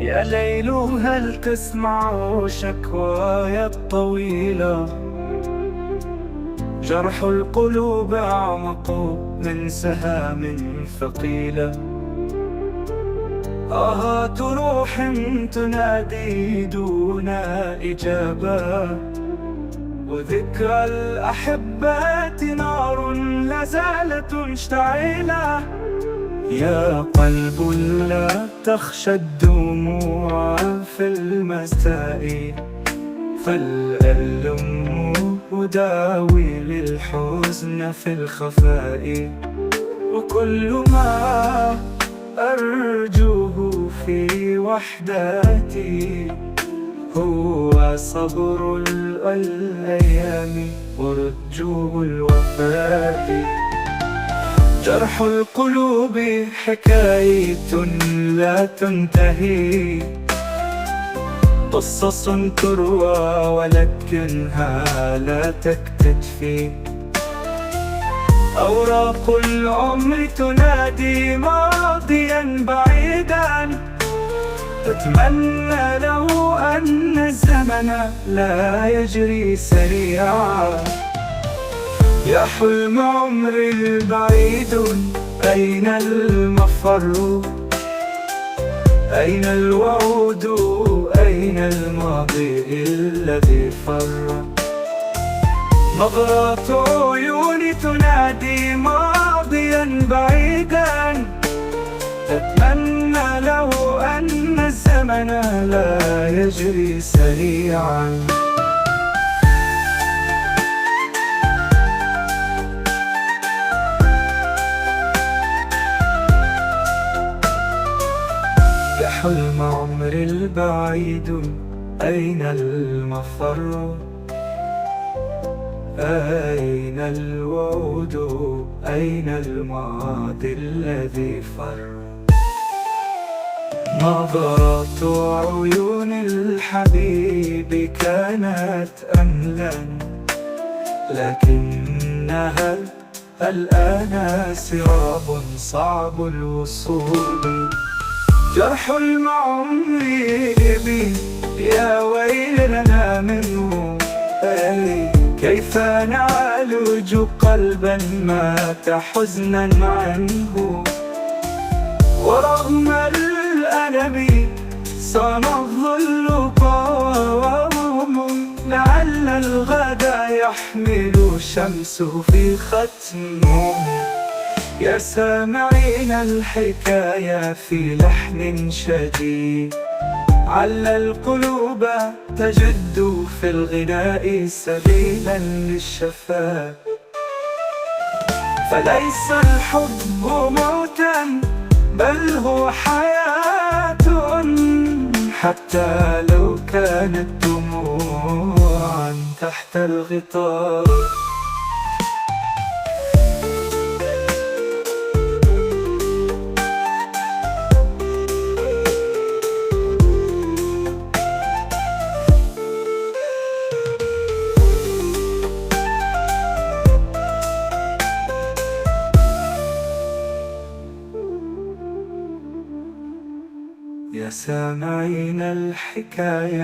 يا ليل هل تسمع شكواي الطويلة؟ جرح القلوب أعمق من سهام ثقيلة. آهات روح تنادي دون إجابة، وذكرى الأحبات نار لازالت مشتعلة. يا قلب لا تخشى الدموع في المساء، فالألم مداوي للحزن في الخفاء. وكل ما أرجوه في وحدتي هو صبر الأيام ورجوع الوفاء. جرح القلوب حكاية لا تنتهي، قصص تروى ولكنها لا تكتفي. أوراق العمر تنادي ماضيا بعيدا، أتمنى لو أن الزمن لا يجري سريعا. يا حلم عمري البعيد أين المفر؟ أين الوعود؟ أين الماضي الذي فر؟ نظرة عيوني تنادي ماضيا بعيدا، أتمنى لو أن الزمن لا يجري سريعا. يا حلم عمري البعيد أين المفر؟ أين الوعود؟ أين الماضي الذي فر؟ نظرات عيون الحبيب كانت أملا، لكنها الآن سراب صعب الوصول. جرح المعمر بي يا ويلنا منه، كيف نعالج قلبا مات حزنا عنه؟ ورغم الألم سنظل قوام، لعل الغدا يحمل شمسه في ختمه. يا سامعين الحكاية في لحن شديد، عل القلوب تجد في الغناء سبيلا للشفاء. فليس الحب موتا بل هو حياة، حتى لو كانت دموعا تحت الغطاء. يا سامعين الحكاية